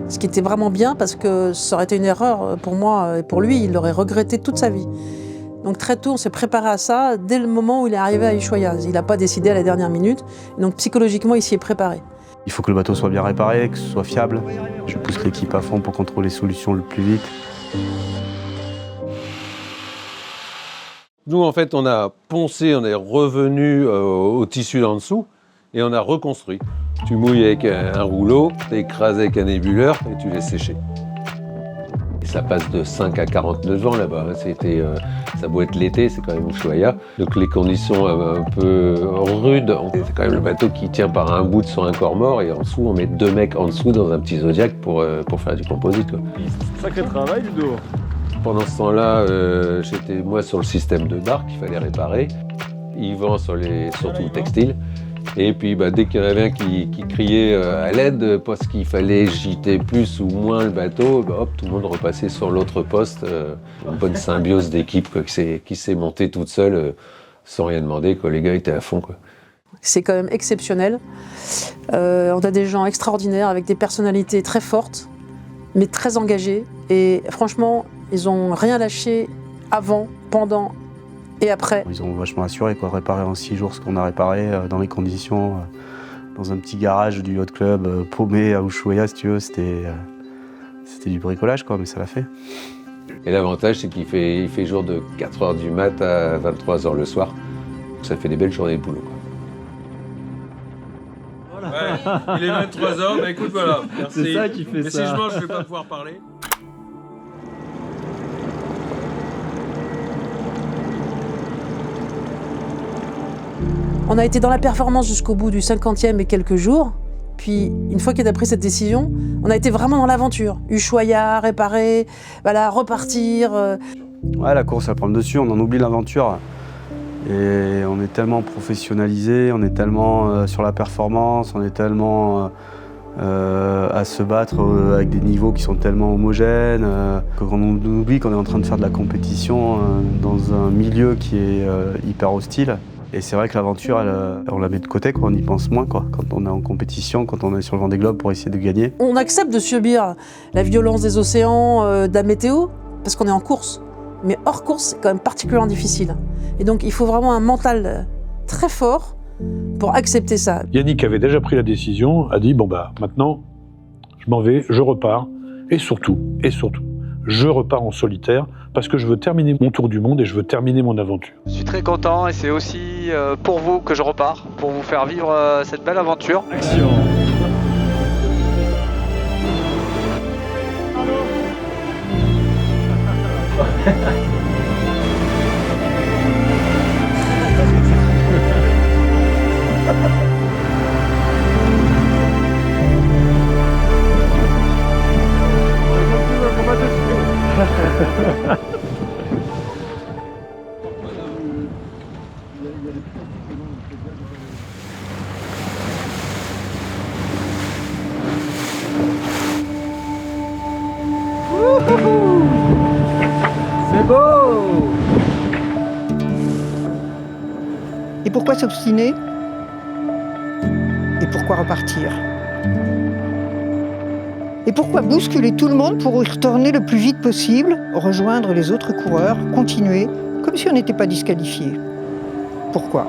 [SPEAKER 14] Ce qui était vraiment bien parce que ça aurait été une erreur pour moi et pour lui, il l'aurait regretté toute sa vie. Donc très tôt, on s'est préparé à ça dès le moment où il est arrivé à Ushuaïa. Il n'a pas décidé à la dernière minute, donc psychologiquement, il s'y est préparé.
[SPEAKER 7] Il faut que le bateau soit bien réparé, que ce soit fiable. Je pousse l'équipe à fond pour qu'on trouve les solutions le plus vite.
[SPEAKER 15] Nous, en fait, on a poncé, on est revenu au tissu d'en dessous et on a reconstruit. Tu mouilles avec un rouleau, tu écrases avec un ébuleur et tu laisses sécher. Et ça passe de 5 à 49 ans là-bas. Ça doit être l'été, c'est quand même Ushuaïa. Donc les conditions un peu rudes. C'est quand même le bateau qui tient par un bout sur un corps mort et en dessous, on met 2 mecs en dessous dans un petit Zodiac pour faire du composite, quoi.
[SPEAKER 6] Sacré travail, Ludo.
[SPEAKER 15] Pendant ce temps-là, j'étais moi sur le système de barque qu'il fallait réparer. Yvan surtout le textile. Et puis dès qu'il y en avait un qui criait à l'aide parce qu'il fallait gîter plus ou moins le bateau, hop, tout le monde repassait sur l'autre poste. Une bonne symbiose d'équipe quoi, qui s'est montée toute seule sans rien demander, quoi. Les gars étaient à fond, quoi.
[SPEAKER 14] C'est quand même exceptionnel. On a des gens extraordinaires avec des personnalités très fortes, mais très engagées. Et franchement, ils n'ont rien lâché avant, pendant et après.
[SPEAKER 7] Ils ont vachement assuré, quoi, réparer en 6 jours ce qu'on a réparé dans les conditions, dans un petit garage du yacht club, paumé à Ushuaïa, si tu veux. C'était du bricolage, quoi, mais ça l'a fait.
[SPEAKER 15] Et l'avantage, c'est qu'il fait jour de 4h du mat à 23h le soir. Ça fait des belles journées de boulot, quoi.
[SPEAKER 6] Ouais, il est 23h, écoute, voilà. Merci.
[SPEAKER 5] C'est ça qui fait
[SPEAKER 6] mais
[SPEAKER 5] ça.
[SPEAKER 6] Si je mange, je vais pas pouvoir parler.
[SPEAKER 14] On a été dans la performance jusqu'au bout du 50e et quelques jours. Puis, une fois qu'il a pris cette décision, on a été vraiment dans l'aventure. Ushuaïa, réparer, voilà, repartir.
[SPEAKER 7] Ouais, la course, elle prend le dessus, on en oublie l'aventure. Et on est tellement professionnalisé, on est tellement sur la performance, on est tellement à se battre avec des niveaux qui sont tellement homogènes, qu'on oublie qu'on est en train de faire de la compétition dans un milieu qui est hyper hostile. Et c'est vrai que l'aventure, on la met de côté, quoi. On y pense moins, quoi. Quand on est en compétition, quand on est sur le Vendée Globe pour essayer de gagner.
[SPEAKER 14] On accepte de subir la violence des océans, de la météo, parce qu'on est en course. Mais hors course, c'est quand même particulièrement difficile. Et donc, il faut vraiment un mental très fort pour accepter ça.
[SPEAKER 8] Yannick avait déjà pris la décision, a dit bon maintenant, je m'en vais, je repars, et surtout, je repars en solitaire parce que je veux terminer mon tour du monde et je veux terminer mon aventure.
[SPEAKER 10] Je suis très content et c'est aussi pour vous que je repars, pour vous faire vivre cette belle aventure.
[SPEAKER 5] Action. beau!
[SPEAKER 16] Et pourquoi s'obstiner? Et pourquoi repartir? Et pourquoi bousculer tout le monde pour y retourner le plus vite possible, rejoindre les autres coureurs, continuer, comme si on n'était pas disqualifié? Pourquoi?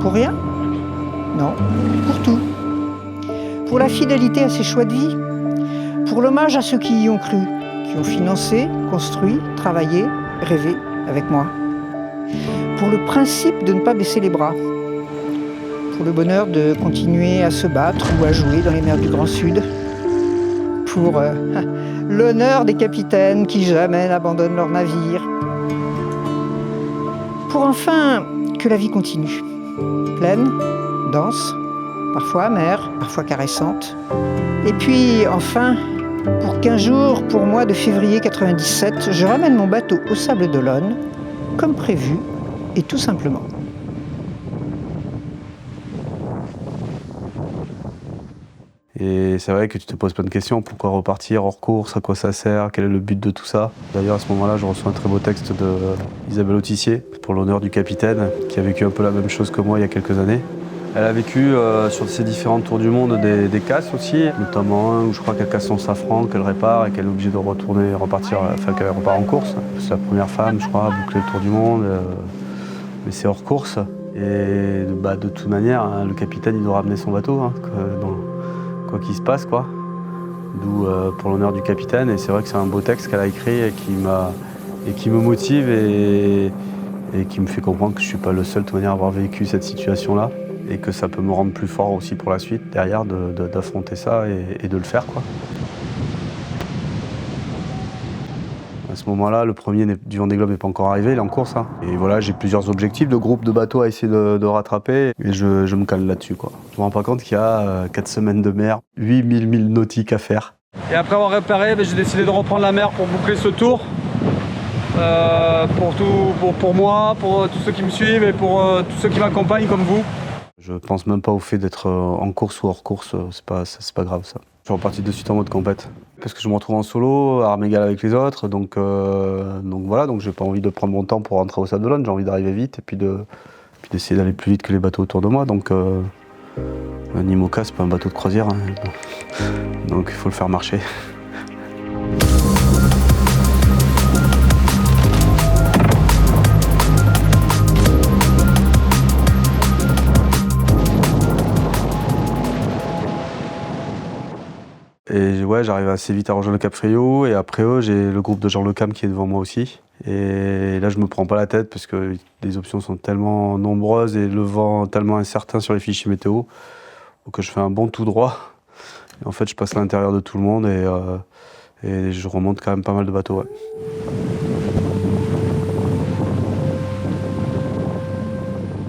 [SPEAKER 16] Pour rien? Non, pour tout. Pour la fidélité à ses choix de vie, pour l'hommage à ceux qui y ont cru, qui ont financé, construit, travaillé, rêvé avec moi. Pour le principe de ne pas baisser les bras. Pour le bonheur de continuer à se battre ou à jouer dans les mers du Grand Sud. Pour l'honneur des capitaines qui jamais n'abandonnent leur navire. Pour enfin que la vie continue. Pleine, dense, parfois amère, parfois caressante. Et puis enfin, pour qu'un jour, pour moi de février 97, je ramène mon bateau au Sable d'Olonne, comme prévu, et tout simplement.
[SPEAKER 7] Et c'est vrai que tu te poses plein de questions. Pourquoi repartir hors course? À quoi ça sert? Quel est le but de tout ça? D'ailleurs, à ce moment-là, je reçois un très beau texte d'Isabelle Autissier pour l'honneur du capitaine, qui a vécu un peu la même chose que moi il y a quelques années. Elle a vécu sur ses différents tours du monde des casses aussi, notamment un où je crois qu'elle casse son safran, qu'elle répare et qu'elle est obligée de repartir, enfin qu'elle repart en course. C'est la première femme, je crois, à boucler le tour du monde, mais c'est hors course. Et de toute manière, hein, le capitaine il doit ramener son bateau, hein, quoi qu'il se passe, quoi. D'où pour l'honneur du capitaine. Et c'est vrai que c'est un beau texte qu'elle a écrit et qui me motive et qui me fait comprendre que je suis pas le seul de toute manière à avoir vécu cette situation-là. Et que ça peut me rendre plus fort aussi pour la suite, derrière, d'affronter ça et de le faire, quoi. À ce moment-là, le premier du Vendée Globe n'est pas encore arrivé, il est en course. Hein. Et voilà, j'ai plusieurs objectifs de groupe de bateaux à essayer de rattraper, et je me cale là-dessus, quoi. Je me rends pas compte qu'il y a 4 semaines de mer, 8000 milles nautiques à faire.
[SPEAKER 17] Et après avoir réparé, j'ai décidé de reprendre la mer pour boucler ce tour. Pour moi, pour tous ceux qui me suivent et pour tous ceux qui m'accompagnent comme vous.
[SPEAKER 7] Je pense même pas au fait d'être en course ou hors course, c'est pas grave ça. Je suis reparti de suite en mode compète. Parce que je me retrouve en solo, à armes égales avec les autres, donc voilà, donc j'ai pas envie de prendre mon temps pour rentrer au Sable d'Olonne, j'ai envie d'arriver vite et puis d'essayer d'aller plus vite que les bateaux autour de moi. Donc un IMOCA, c'est pas un bateau de croisière, hein, donc il faut le faire marcher. Et ouais, j'arrive assez vite à rejoindre le Cap Fréjus et après eux, j'ai le groupe de Jean Le Cam qui est devant moi aussi. Et là, je me prends pas la tête parce que les options sont tellement nombreuses et le vent tellement incertain sur les fichiers météo que je fais un bon tout droit. Et en fait, je passe à l'intérieur de tout le monde et je remonte quand même pas mal de bateaux. Ouais.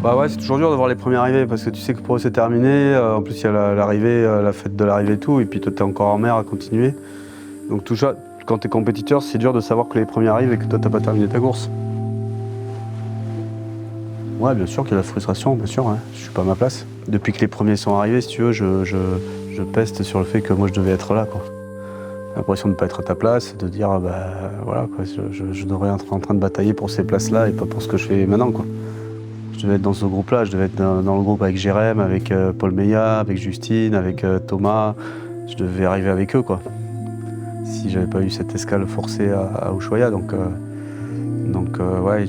[SPEAKER 7] Bah ouais, c'est toujours dur de voir les premiers arriver parce que tu sais que pour eux c'est terminé. En plus, il y a l'arrivée, la fête de l'arrivée et tout, et puis toi t'es encore en mer à continuer. Donc tout ça, quand t'es compétiteur, c'est dur de savoir que les premiers arrivent et que toi t'as pas terminé ta course. Ouais, bien sûr qu'il y a la frustration, bien sûr, hein. Je suis pas à ma place. Depuis que les premiers sont arrivés, si tu veux, je peste sur le fait que moi je devais être là, quoi. L'impression de ne pas être à ta place, de dire voilà, quoi, je devrais être en train de batailler pour ces places-là et pas pour ce que je fais maintenant, quoi. Je devais être dans ce groupe-là, je devais être dans le groupe avec Jérém, avec Paul Meillat, avec Justine, avec Thomas. Je devais arriver avec eux, quoi. Si j'avais pas eu cette escale forcée à Ushuaia, donc ouais,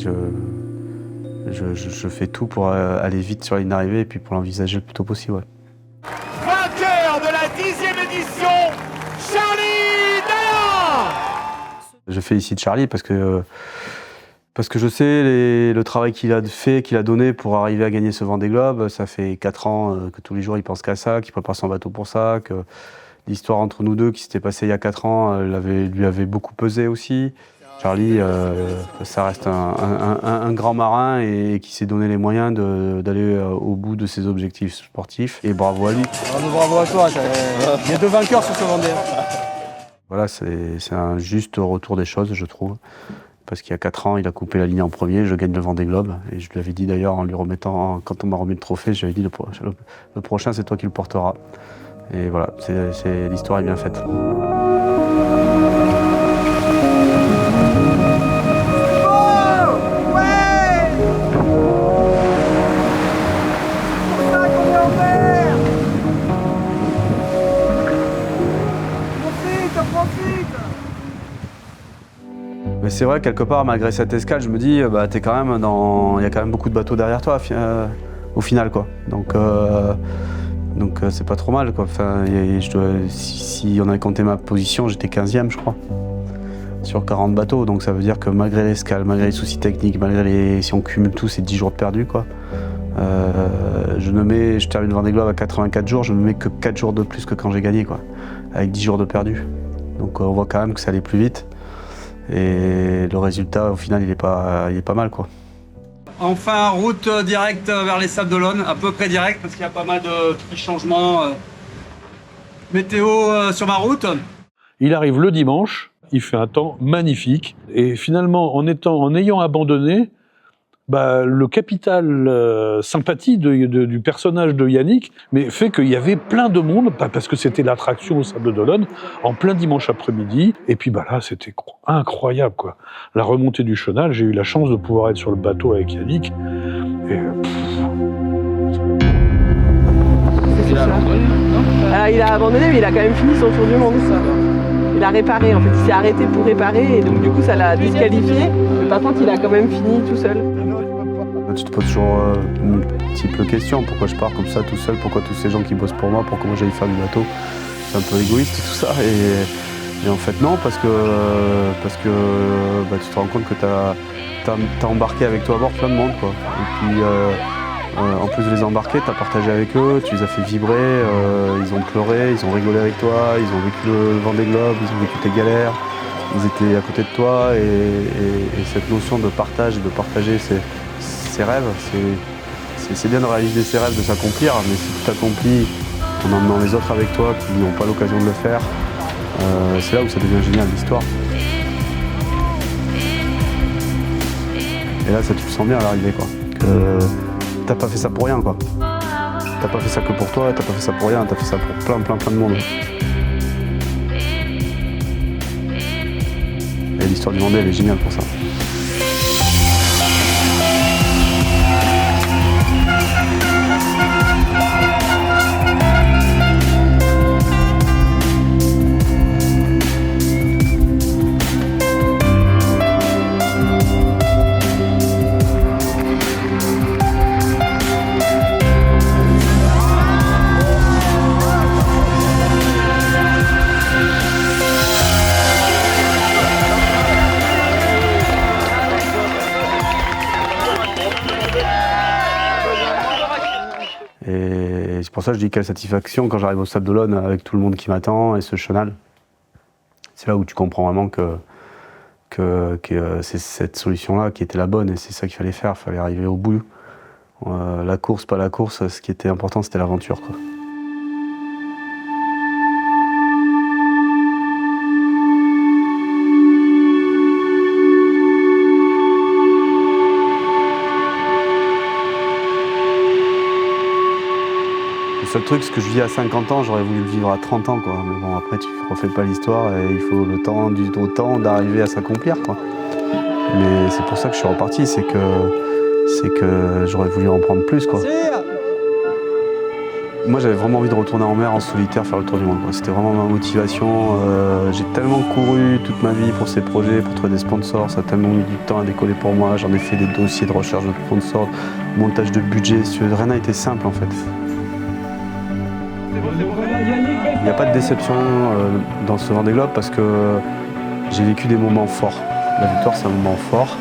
[SPEAKER 7] je fais tout pour aller vite sur la ligne d'arrivée et puis pour l'envisager le plus tôt possible, ouais.
[SPEAKER 18] Vainqueur de la 10e édition, Charlie Dayan.
[SPEAKER 7] Je félicite Charlie parce que je sais le travail qu'il a fait, qu'il a donné pour arriver à gagner ce Vendée Globe. Ça fait 4 ans que tous les jours il pense qu'à ça, qu'il prépare son bateau pour ça, que l'histoire entre nous deux qui s'était passée il y a 4 ans lui avait beaucoup pesé aussi. Charlie, ça reste un grand marin et qui s'est donné les moyens d'aller au bout de ses objectifs sportifs. Et bravo à lui.
[SPEAKER 17] Bravo à toi, il y a 2 vainqueurs sur ce Vendée.
[SPEAKER 7] Voilà, c'est un juste retour des choses, je trouve. Parce qu'il y a 4 ans, il a coupé la ligne en premier, je gagne le Vendée Globe. Et je lui avais dit d'ailleurs, en lui remettant, quand on m'a remis le trophée, je lui avais dit le prochain, c'est toi qui le porteras. Et voilà, l'histoire est bien faite. Mais c'est vrai, quelque part, malgré cette escale, je me dis, bah, t'es quand même dans... Il y a quand même beaucoup de bateaux derrière toi, au final, quoi. Donc c'est pas trop mal, quoi. Enfin, si on avait compté ma position, j'étais 15e, je crois, sur 40 bateaux. Donc ça veut dire que malgré l'escale, malgré les soucis techniques, si on cumule tout, c'est 10 jours de perdus, quoi. Je termine le Vendée Globe à 84 jours, je ne me mets que 4 jours de plus que quand j'ai gagné, quoi, avec 10 jours de perdus. Donc on voit quand même que ça allait plus vite. Et le résultat, au final, il est pas mal, quoi.
[SPEAKER 17] Enfin, route directe vers les Sables d'Olonne, à peu près direct, parce qu'il y a pas mal de petits changements météo sur ma route.
[SPEAKER 8] Il arrive le dimanche, il fait un temps magnifique, et finalement, en ayant abandonné, bah, le capital sympathie du personnage de Yannick mais fait qu'il y avait plein de monde, parce que c'était l'attraction au Sable d'Olonne, en plein dimanche après-midi, et puis bah là c'était incroyable, quoi. La remontée du Chenal, j'ai eu la chance de pouvoir être sur le bateau avec Yannick, et
[SPEAKER 14] il a abandonné, mais il a quand même fini son tour du monde. Il a réparé, en fait, il s'est arrêté pour réparer, et donc du coup ça l'a disqualifié, mais par contre il a quand même fini tout seul.
[SPEAKER 7] Tu te poses toujours multiples questions. Pourquoi je pars comme ça tout seul? Pourquoi tous ces gens qui bossent pour moi? Pourquoi moi j'aille faire du bateau? C'est un peu égoïste tout ça. Et en fait non, parce que bah, tu te rends compte que t'as embarqué avec toi à bord plein de monde, quoi. Et puis en plus de les embarquer, t'as partagé avec eux, tu les as fait vibrer, ils ont pleuré, ils ont rigolé avec toi, ils ont vécu le Vendée Globe, ils ont vécu tes galères, ils étaient à côté de toi, et cette notion de partage et de partager ses rêves, c'est bien de réaliser ses rêves, de s'accomplir, mais si tu t'accomplis en emmenant les autres avec toi qui n'ont pas l'occasion de le faire, c'est là où ça devient génial, l'histoire. Et là, ça tu le sens bien à l'arrivée, quoi. Que t'as pas fait ça pour rien, quoi. T'as pas fait ça que pour toi, t'as pas fait ça pour rien, t'as fait ça pour plein de monde. Et l'histoire du Vendée, elle est géniale pour ça. Et c'est pour ça que je dis quelle satisfaction quand j'arrive au Sable d'Olonne avec tout le monde qui m'attend et ce Chenal. C'est là où tu comprends vraiment que c'est cette solution-là qui était la bonne et c'est ça qu'il fallait faire, il fallait arriver au bout. La course, pas la course, ce qui était important c'était l'aventure, quoi. Le seul truc, ce que je vis à 50 ans, j'aurais voulu le vivre à 30 ans, quoi. Mais bon, après, tu refais pas l'histoire et il faut le temps d'arriver à s'accomplir, quoi. Mais c'est pour ça que je suis reparti, c'est que j'aurais voulu en prendre plus, quoi. Moi, j'avais vraiment envie de retourner en mer en solitaire, faire le tour du monde, quoi. C'était vraiment ma motivation. J'ai tellement couru toute ma vie pour ces projets, pour trouver des sponsors. Ça a tellement mis du temps à décoller pour moi. J'en ai fait des dossiers de recherche de sponsors, montage de budget. Rien n'a été simple, en fait. Il n'y a pas de déception dans ce Vendée Globe parce que j'ai vécu des moments forts. La victoire, c'est un moment fort.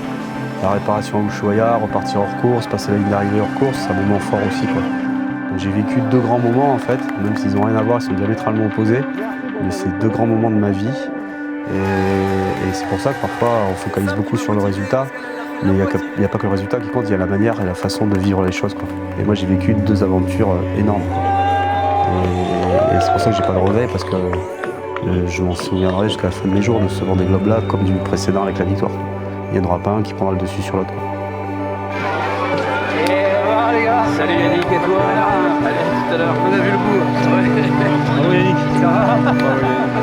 [SPEAKER 7] La réparation à Ushuaïa, repartir hors course, passer la ligne d'arrivée hors course, c'est un moment fort aussi, quoi. Donc j'ai vécu deux grands moments en fait, même s'ils n'ont rien à voir, ils sont diamétralement opposés. Mais c'est deux grands moments de ma vie. Et c'est pour ça que parfois on focalise beaucoup sur le résultat. Mais il n'y a pas que le résultat qui compte, il y a la manière et la façon de vivre les choses, quoi. Et moi j'ai vécu deux aventures énormes, quoi. Et c'est pour ça que j'ai pas de regret parce que je m'en souviendrai jusqu'à la fin de mes jours de ce Vendée Globe là comme du précédent avec la victoire. Il n'y en aura pas un qui prendra le dessus sur l'autre.
[SPEAKER 10] Et voilà les gars. Salut Yannick et toi. Allez, à tout à l'heure. On a vu le bout. Ouais. Bravo Yannick. Ça va.